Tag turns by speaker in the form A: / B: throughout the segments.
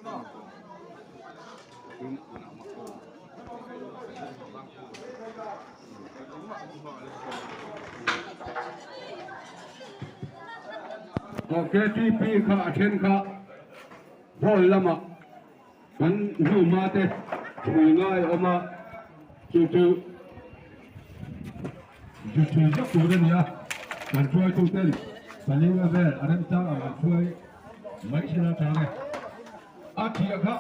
A: ok TP khá trên khá thôi lắm ạ vẫn dù mà thế chùi ngay ôm ạ chú rất chú đây nhá bạn chơi tu tên bạn đi về anh em cháu bạn chơi mấy xe ra trang này thiệt khá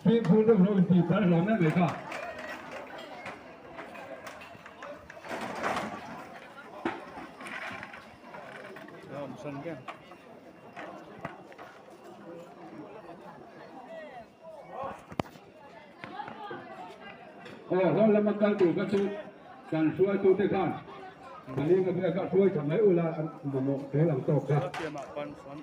A: khi phụ được rồi thì phải làm mấy cái cả
B: sân kia
A: đó là một căn tủ các chú cần xuôi tu tế con mà đi cái các xuôi chẳng mấy là một thế làm tổ ra
B: tiền mà con xoắn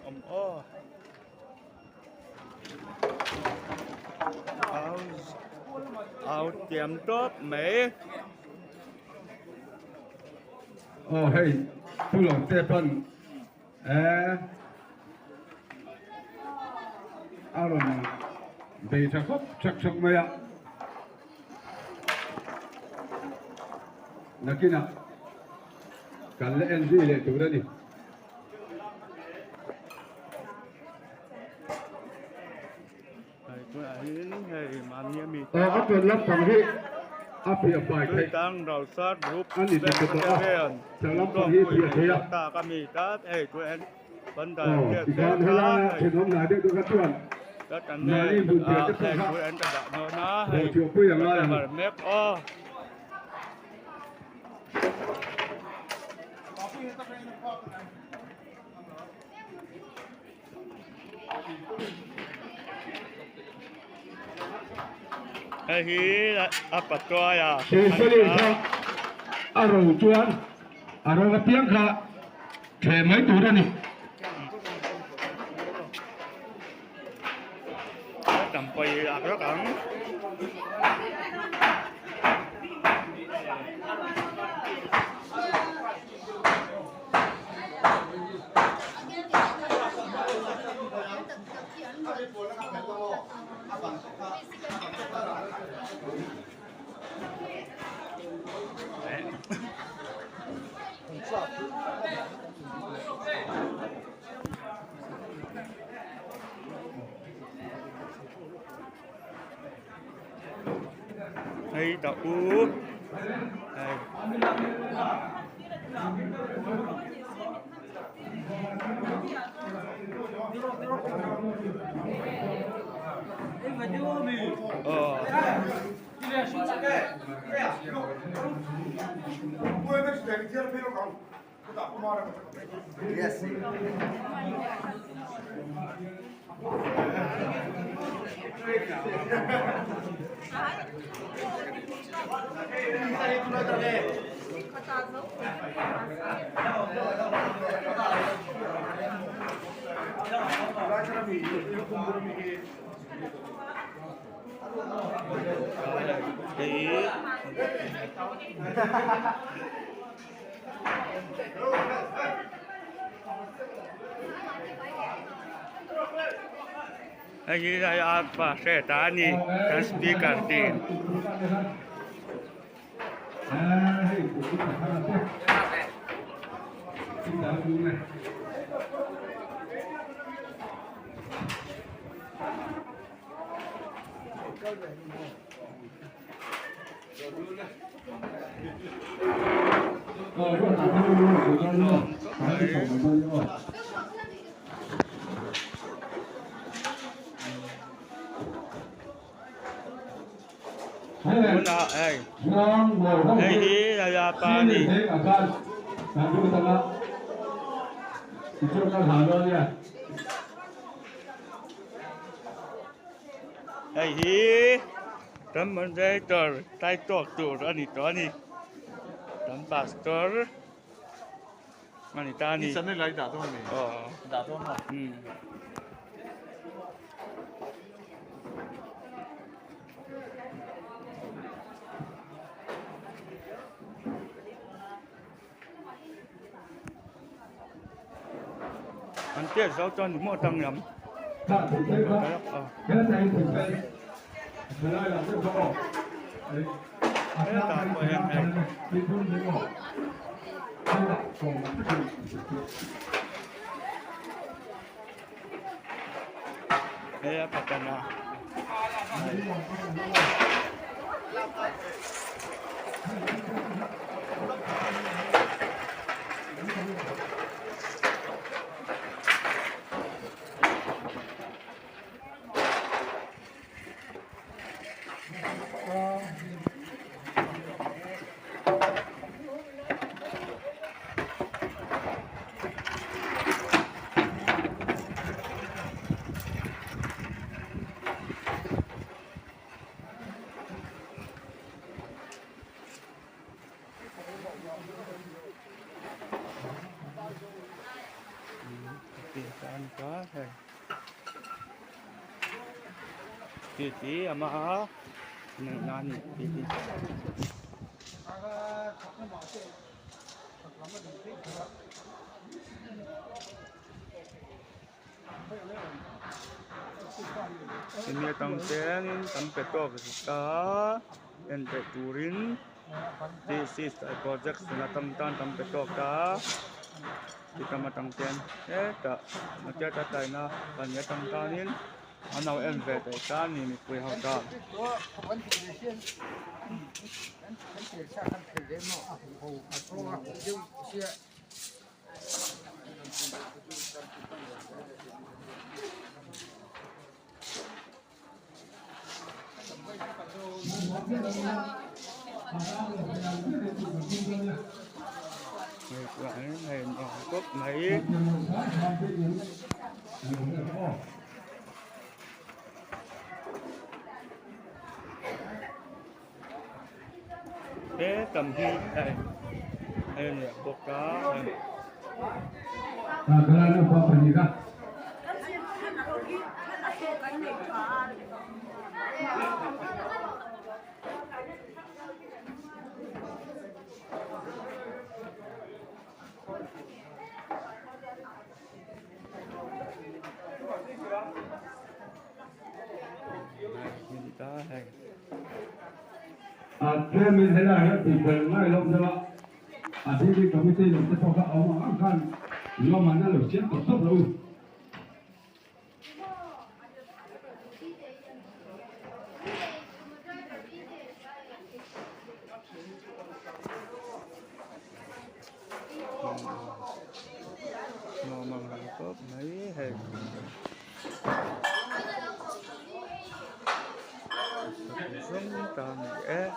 B: áo tiệm tốt mấy
A: hey tu lòng tê phân rồi về chắc mấy ạ là kia nào cần lẽ gì lệ chủ đây đi có tuần lắm bằng hi áp hiệp bài
B: thấy tăng đầu sát group
A: anh đi từ từ đó chẳng lắm bằng hi thì thế ạ
B: ta kami tát tụi em vấn đề
A: thì con hơi là thì hôm nay được các tuần
B: các anh này tụi em đã nó hay
A: chiều quy là ngay
B: mà mép hi apa toa ya
A: seli kha aro chuan aro ka piang kha the mai tu ra ni
B: tầm quay rất ẩn hay đậu đây
C: Yes.
B: Lagi saya apa? Saya tani dan speaker di. Bunda, ini saya apa nih? Teman saya tay tok tu, ani, dan pastor, ani tani.
C: Ini lagi dah tuan ni. Dah tuan lah.
B: Anh tiếc sao cho những món tăng lắm.
A: ถ้าถึงได้ครับแค่ใจถึงได้เวลาเราจะบอกอาจารย์ไปทำอะไรมีทุนมีหมดที่หลักของมันคือ
B: Kaya pagka na. Saan ka? Titi, ama ha? Nani, titi. Ini tangten, tampe to ka, ente turin. This is a project na tamtan tampe to ka. Kita matangten, tak macam tatai na kanya tangtanin, anau envet kan ni kui hau ka. Lại này nó cốt mấy thế cầm khi đây đây là cột cá này.
A: Cái này nó có phần gì cả? Thế mình thế này thì phần ngay lộng cho bạn. Thế thì có cái tên là cái cho các ông ăn khăn lo mà nó được chết tốc tốc đâu.
B: Mà có mấy hình sống tạm dễ